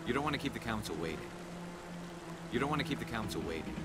You don't want to keep the council waiting. You don't want to keep the council waiting.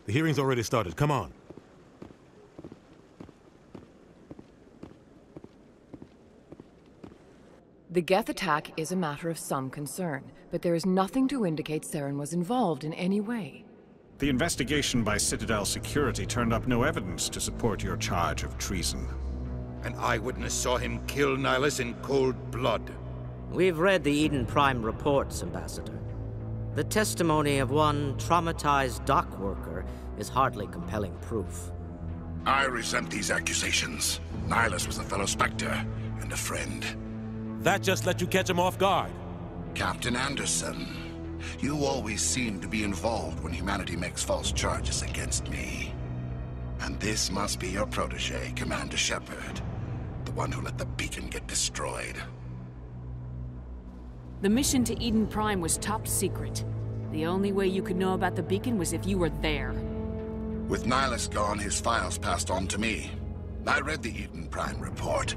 The hearing's already started. Come on. The Geth attack is a matter of some concern, but there is nothing to indicate Saren was involved in any way. The investigation by Citadel Security turned up no evidence to support your charge of treason. An eyewitness saw him kill Nihilus in cold blood. We've read the Eden Prime reports, Ambassador. The testimony of one traumatized dock worker is hardly compelling proof. I resent these accusations. Nihilus was a fellow Spectre and a friend. That just let you catch him off guard. Captain Anderson, you always seem to be involved when humanity makes false charges against me. And this must be your protege, Commander Shepard, the one who let the beacon get destroyed. The mission to Eden Prime was top secret. The only way you could know about the beacon was if you were there. With Nihilus gone, his files passed on to me. I read the Eden Prime report.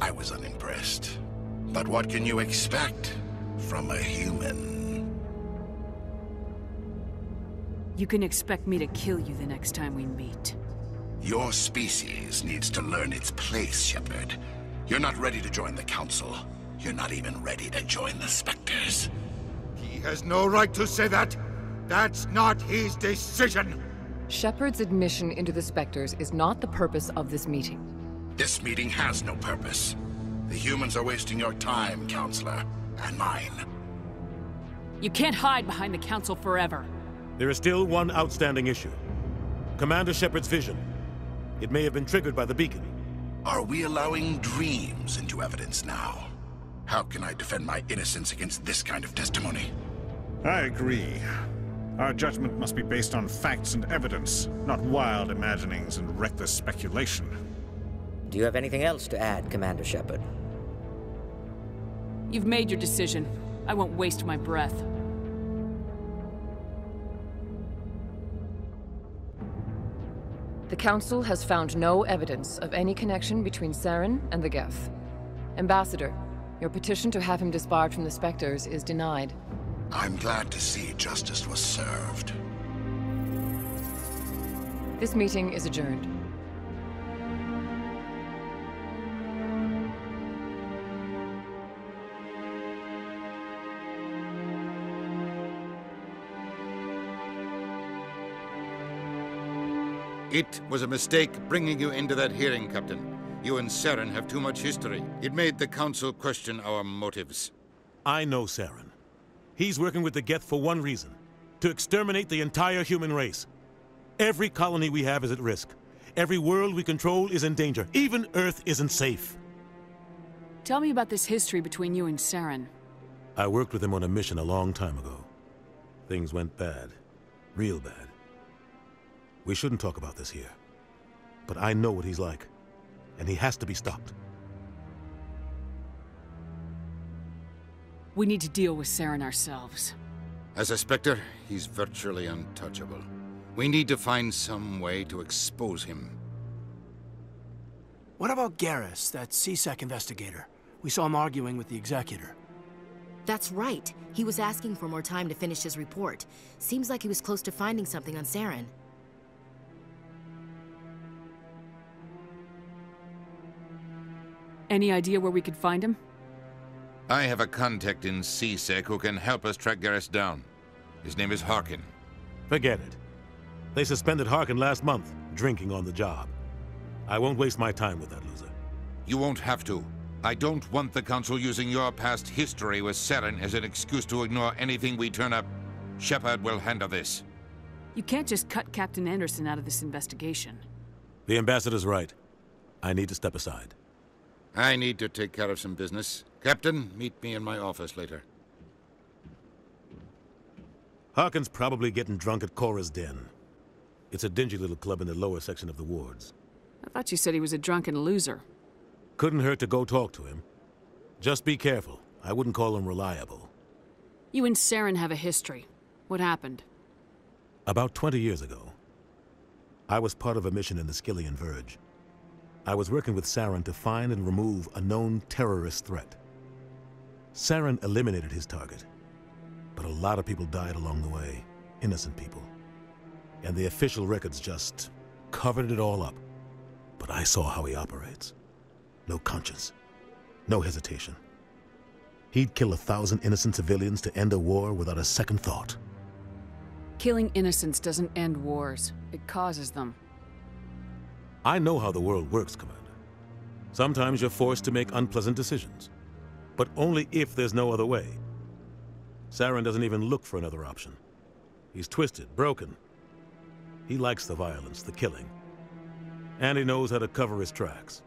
I was unimpressed. But what can you expect from a human? You can expect me to kill you the next time we meet. Your species needs to learn its place, Shepard. You're not ready to join the Council. You're not even ready to join the Spectres. He has no right to say that. That's not his decision. Shepard's admission into the Spectres is not the purpose of this meeting. This meeting has no purpose. The humans are wasting your time, Counselor, and mine. You can't hide behind the Council forever. There is still one outstanding issue. Commander Shepard's vision. It may have been triggered by the beacon. Are we allowing dreams into evidence now? How can I defend my innocence against this kind of testimony? I agree. Our judgment must be based on facts and evidence, not wild imaginings and reckless speculation. Do you have anything else to add, Commander Shepard? You've made your decision. I won't waste my breath. The Council has found no evidence of any connection between Saren and the Geth. Ambassador, your petition to have him disbarred from the Spectres is denied. I'm glad to see justice was served. This meeting is adjourned. It was a mistake bringing you into that hearing, Captain. You and Saren have too much history. It made the Council question our motives. I know Saren. He's working with the Geth for one reason. To exterminate the entire human race. Every colony we have is at risk. Every world we control is in danger. Even Earth isn't safe. Tell me about this history between you and Saren. I worked with him on a mission a long time ago. Things went bad. Real bad. We shouldn't talk about this here. But I know what he's like. And he has to be stopped. We need to deal with Saren ourselves. As a Spectre, he's virtually untouchable. We need to find some way to expose him. What about Garrus, that C-Sec investigator? We saw him arguing with the Executor. That's right. He was asking for more time to finish his report. Seems like he was close to finding something on Saren. Any idea where we could find him? I have a contact in C-Sec who can help us track Garrus down. His name is Harkin. Forget it. They suspended Harkin last month, drinking on the job. I won't waste my time with that loser. You won't have to. I don't want the Council using your past history with Saren as an excuse to ignore anything we turn up. Shepard will handle this. You can't just cut Captain Anderson out of this investigation. The Ambassador's right. I need to step aside. I need to take care of some business. Captain, meet me in my office later. Harkin's probably getting drunk at Cora's Den. It's a dingy little club in the lower section of the wards. I thought you said he was a drunken loser. Couldn't hurt to go talk to him. Just be careful. I wouldn't call him reliable. You and Saren have a history. What happened? About 20 years ago, I was part of a mission in the Skillian Verge. I was working with Saren to find and remove a known terrorist threat. Saren eliminated his target, but a lot of people died along the way, innocent people. And the official records just covered it all up. But I saw how he operates. No conscience, no hesitation. He'd kill 1,000 innocent civilians to end a war without a second thought. Killing innocents doesn't end wars. It causes them. I know how the world works, Commander. Sometimes you're forced to make unpleasant decisions, but only if there's no other way. Saren doesn't even look for another option. He's twisted, broken. He likes the violence, the killing. And he knows how to cover his tracks.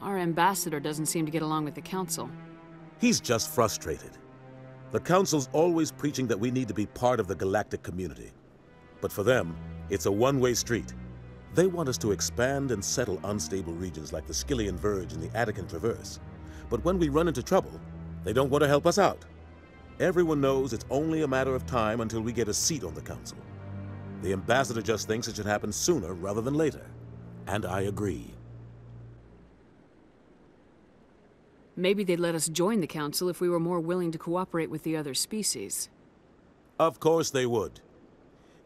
Our ambassador doesn't seem to get along with the Council. He's just frustrated. The Council's always preaching that we need to be part of the galactic community. But for them, it's a one-way street. They want us to expand and settle unstable regions like the Skillian Verge and the Attican Traverse. But when we run into trouble, they don't want to help us out. Everyone knows it's only a matter of time until we get a seat on the Council. The ambassador just thinks it should happen sooner rather than later. And I agree. Maybe they'd let us join the Council if we were more willing to cooperate with the other species. Of course they would.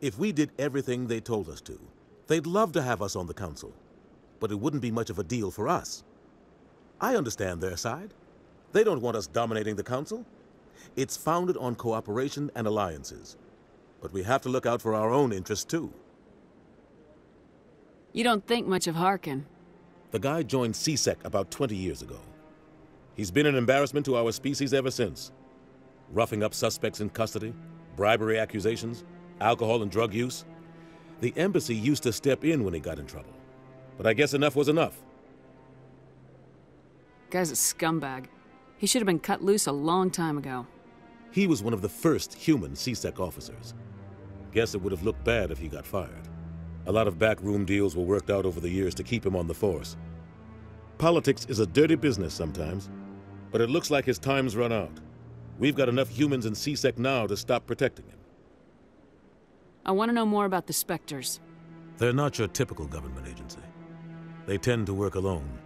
If we did everything they told us to, they'd love to have us on the Council. But it wouldn't be much of a deal for us. I understand their side. They don't want us dominating the Council. It's founded on cooperation and alliances. But we have to look out for our own interests, too. You don't think much of Harkin. The guy joined CSEC about 20 years ago. He's been an embarrassment to our species ever since. Roughing up suspects in custody, bribery accusations, alcohol and drug use. The embassy used to step in when he got in trouble. But I guess enough was enough. Guy's a scumbag. He should have been cut loose a long time ago. He was one of the first human CSEC officers. Guess it would have looked bad if he got fired. A lot of backroom deals were worked out over the years to keep him on the force. Politics is a dirty business sometimes, but it looks like his time's run out. We've got enough humans in CSEC now to stop protecting him. I want to know more about the Spectres. They're not your typical government agency. They tend to work alone,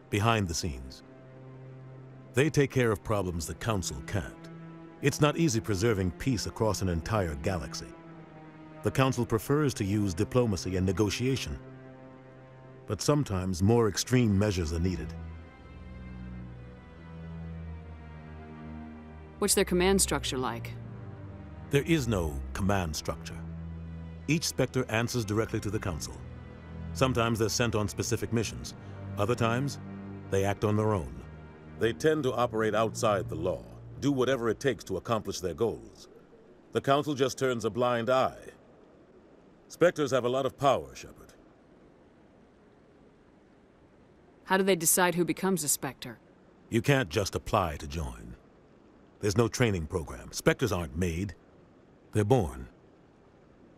behind the scenes. They take care of problems the Council can't. It's not easy preserving peace across an entire galaxy. The Council prefers to use diplomacy and negotiation. But sometimes more extreme measures are needed. What's their command structure like? There is no command structure. Each Spectre answers directly to the Council. Sometimes they're sent on specific missions. Other times, they act on their own. They tend to operate outside the law, do whatever it takes to accomplish their goals. The Council just turns a blind eye. Spectres have a lot of power, Shepard. How do they decide who becomes a Spectre? You can't just apply to join. There's no training program. Spectres aren't made. They're born.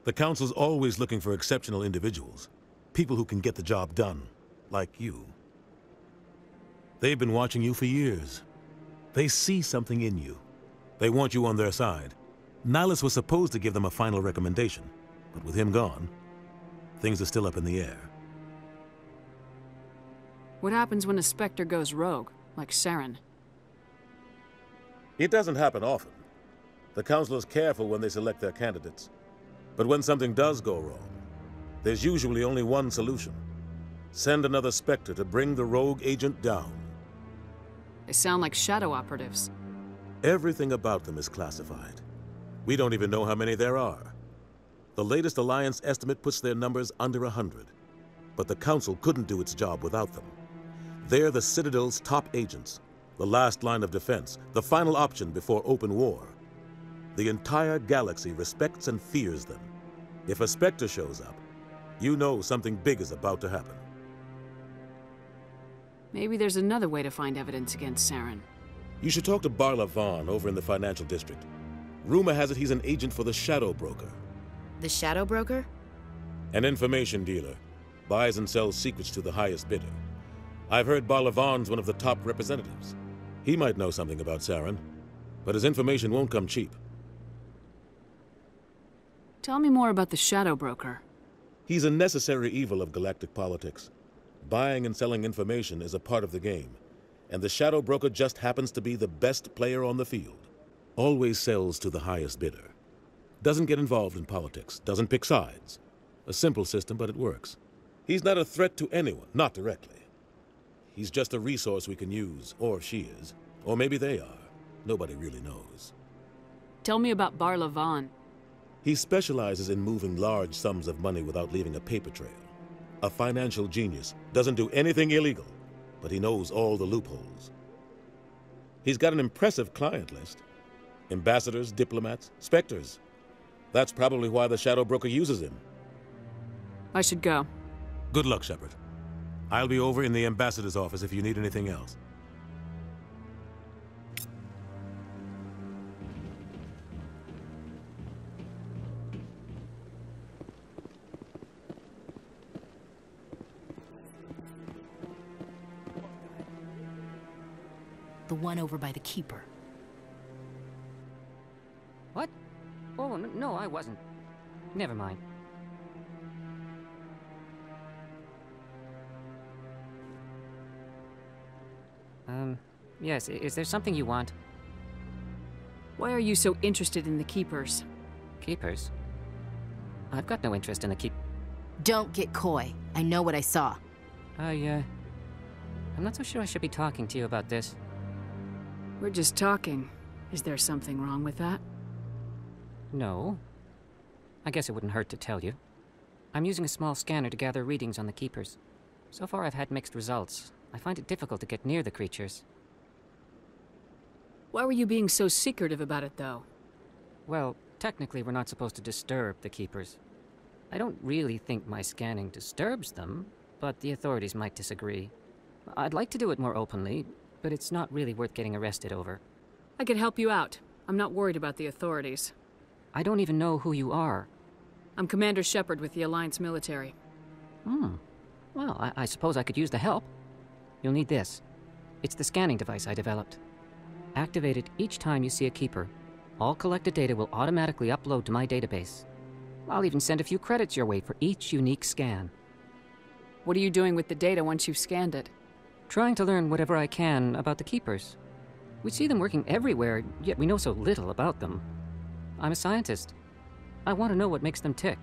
The Council's always looking for exceptional individuals. People who can get the job done, like you. They've been watching you for years. They see something in you. They want you on their side. Nihilus was supposed to give them a final recommendation, but with him gone, things are still up in the air. What happens when a Spectre goes rogue, like Saren? It doesn't happen often. The Council is careful when they select their candidates. But when something does go wrong, there's usually only one solution. Send another Spectre to bring the rogue agent down. They sound like shadow operatives. Everything about them is classified. We don't even know how many there are. The latest Alliance estimate puts their numbers under 100. But the Council couldn't do its job without them. They're the Citadel's top agents, the last line of defense, the final option before open war. The entire galaxy respects and fears them. If a Spectre shows up, you know something big is about to happen. Maybe there's another way to find evidence against Saren. You should talk to Barla Vaughn over in the financial district. Rumor has it he's an agent for the Shadow Broker. The Shadow Broker? An information dealer. Buys and sells secrets to the highest bidder. I've heard Barla Vaughn's one of the top representatives. He might know something about Saren, but his information won't come cheap. Tell me more about the Shadow Broker. He's a necessary evil of galactic politics. Buying and selling information is a part of the game, and the Shadow Broker just happens to be the best player on the field. Always sells to the highest bidder. Doesn't get involved in politics, doesn't pick sides. A simple system, but it works. He's not a threat to anyone, not directly. He's just a resource we can use, or she is. Or maybe they are. Nobody really knows. Tell me about Barla Vaughn. He specializes in moving large sums of money without leaving a paper trail. A financial genius. Doesn't do anything illegal, but he knows all the loopholes. He's got an impressive client list. Ambassadors, diplomats, specters. That's probably why the Shadow Broker uses him. I should go. Good luck, Shepard. I'll be over in the ambassador's office if you need anything else. The one over by the Keeper. What? Oh, no, I wasn't. Never mind. Yes, is there something you want? Why are you so interested in the Keepers? Keepers? I've got no interest in the Don't get coy. I know what I saw. I'm not so sure I should be talking to you about this. We're just talking. Is there something wrong with that? No. I guess it wouldn't hurt to tell you. I'm using a small scanner to gather readings on the Keepers. So far I've had mixed results. I find it difficult to get near the creatures. Why were you being so secretive about it, though? Well, technically we're not supposed to disturb the Keepers. I don't really think my scanning disturbs them, but the authorities might disagree. I'd like to do it more openly, but it's not really worth getting arrested over. I can help you out. I'm not worried about the authorities. I don't even know who you are. I'm Commander Shepard with the Alliance military. Well, I suppose I could use the help. You'll need this. It's the scanning device I developed. Activate it each time you see a Keeper. All collected data will automatically upload to my database. I'll even send a few credits your way for each unique scan. What are you doing with the data once you've scanned it? Trying to learn whatever I can about the Keepers. We see them working everywhere, yet we know so little about them. I'm a scientist. I want to know what makes them tick.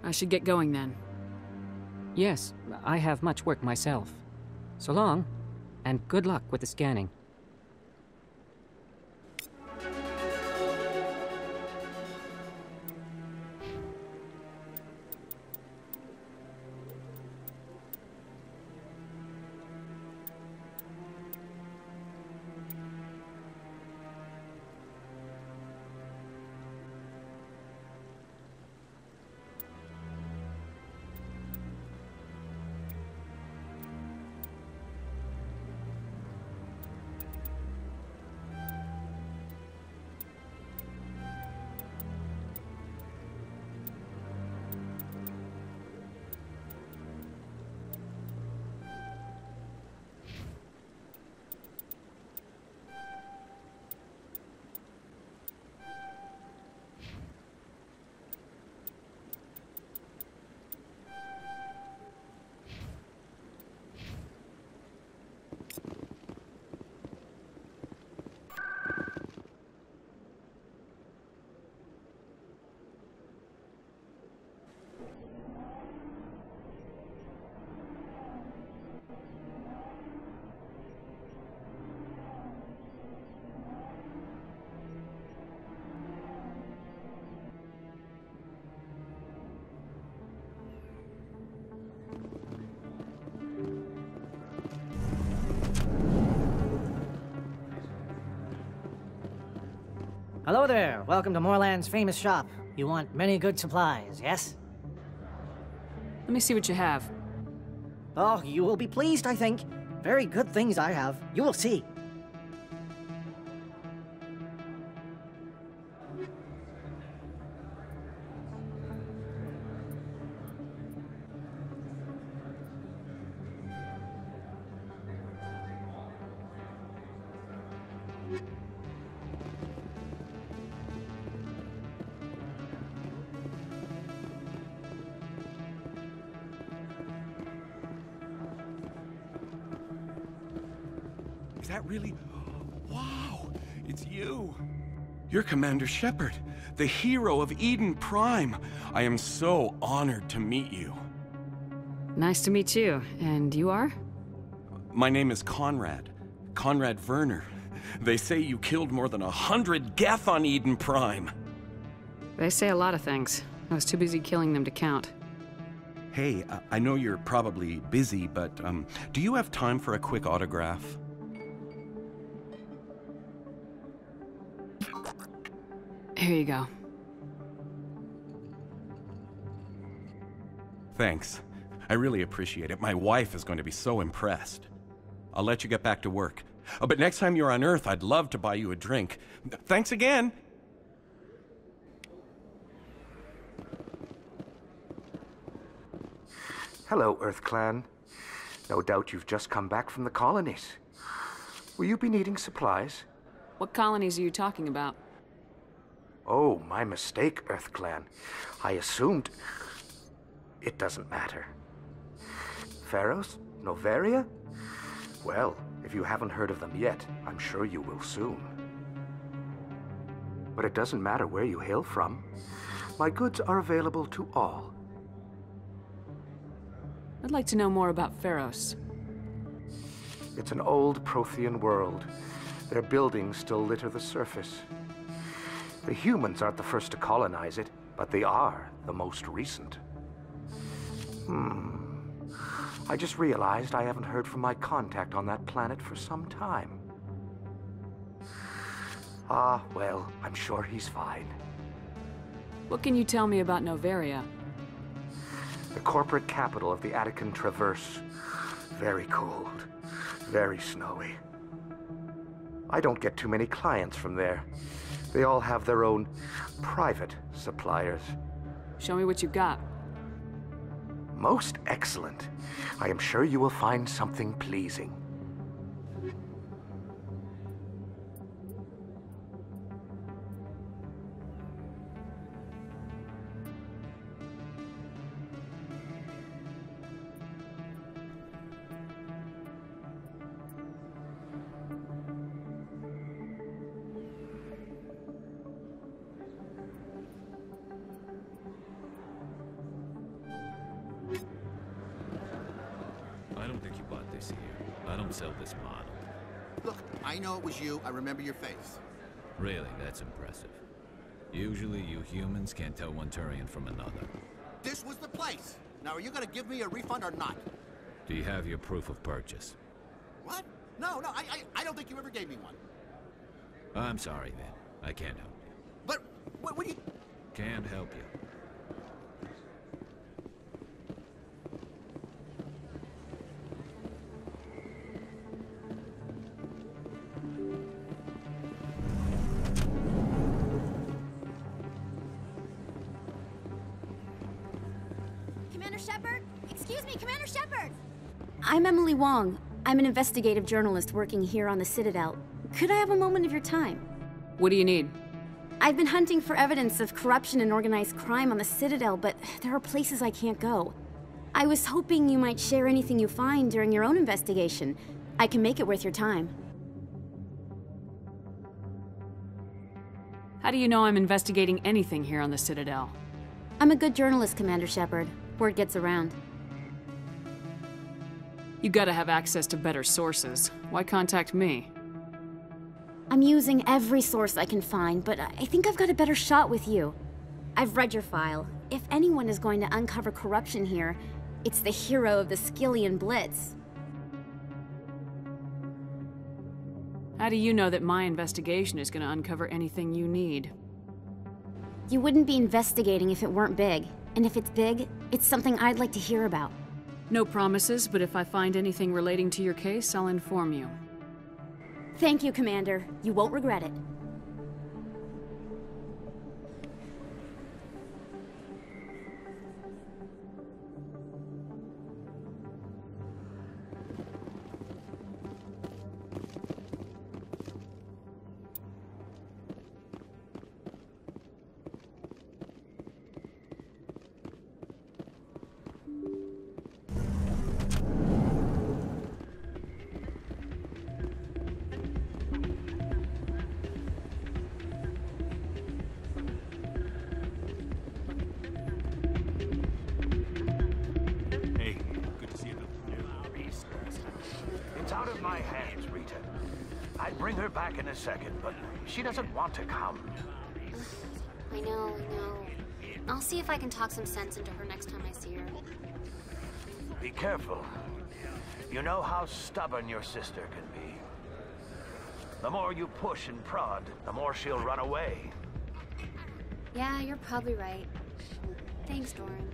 I should get going then. Yes, I have much work myself. So long, and good luck with the scanning. Hello there. Welcome to Moorland's famous shop. You want many good supplies, yes? Let me see what you have. Oh, you will be pleased, I think. Very good things I have. You will see. Is that really... Wow! It's you! You're Commander Shepard, the hero of Eden Prime. I am so honored to meet you. Nice to meet you. And you are? My name is Conrad. Conrad Werner. They say you killed more than 100 Geth on Eden Prime. They say a lot of things. I was too busy killing them to count. Hey, I know you're probably busy, but do you have time for a quick autograph? Here you go. Thanks. I really appreciate it. My wife is going to be so impressed. I'll let you get back to work. But next time you're on Earth, I'd love to buy you a drink. Thanks again! Hello, Earth Clan. No doubt you've just come back from the colonies. Will you be needing supplies? What colonies are you talking about? Oh, my mistake, Earth Clan. I assumed... It doesn't matter. Pharos? Noveria? Well, if you haven't heard of them yet, I'm sure you will soon. But it doesn't matter where you hail from. My goods are available to all. I'd like to know more about Pharos. It's an old Prothean world. Their buildings still litter the surface. The humans aren't the first to colonize it, but they are the most recent. I just realized I haven't heard from my contact on that planet for some time. Ah, well, I'm sure he's fine. What can you tell me about Noveria? The corporate capital of the Attican Traverse. Very cold, very snowy. I don't get too many clients from there. They all have their own private suppliers. Show me what you've got. Most excellent. I am sure you will find something pleasing. I don't think you bought this here. I don't sell this model. Look, I know it was you. I remember your face. Really, that's impressive. Usually you humans can't tell one Turian from another. This was the place. Now, are you gonna give me a refund or not? Do you have your proof of purchase? What? No, I don't think you ever gave me one. I'm sorry, then. I can't help you. But, what do you... Can't help you. Commander Shepard? Excuse me, Commander Shepard! I'm Emily Wong. I'm an investigative journalist working here on the Citadel. Could I have a moment of your time? What do you need? I've been hunting for evidence of corruption and organized crime on the Citadel, but there are places I can't go. I was hoping you might share anything you find during your own investigation. I can make it worth your time. How do you know I'm investigating anything here on the Citadel? I'm a good journalist, Commander Shepard. Word gets around. You gotta have access to better sources. Why contact me? I'm using every source I can find, but I think I've got a better shot with you. I've read your file. If anyone is going to uncover corruption here, it's the hero of the Skillian Blitz. How do you know that my investigation is gonna uncover anything you need? You wouldn't be investigating if it weren't big. And if it's big, it's something I'd like to hear about. No promises, but if I find anything relating to your case, I'll inform you. Thank you, Commander. You won't regret it. I'd bring her back in a second, but she doesn't want to come. I know. I'll see if I can talk some sense into her next time I see her. Be careful. You know how stubborn your sister can be. The more you push and prod, the more she'll run away. Yeah, you're probably right. Thanks, Doran.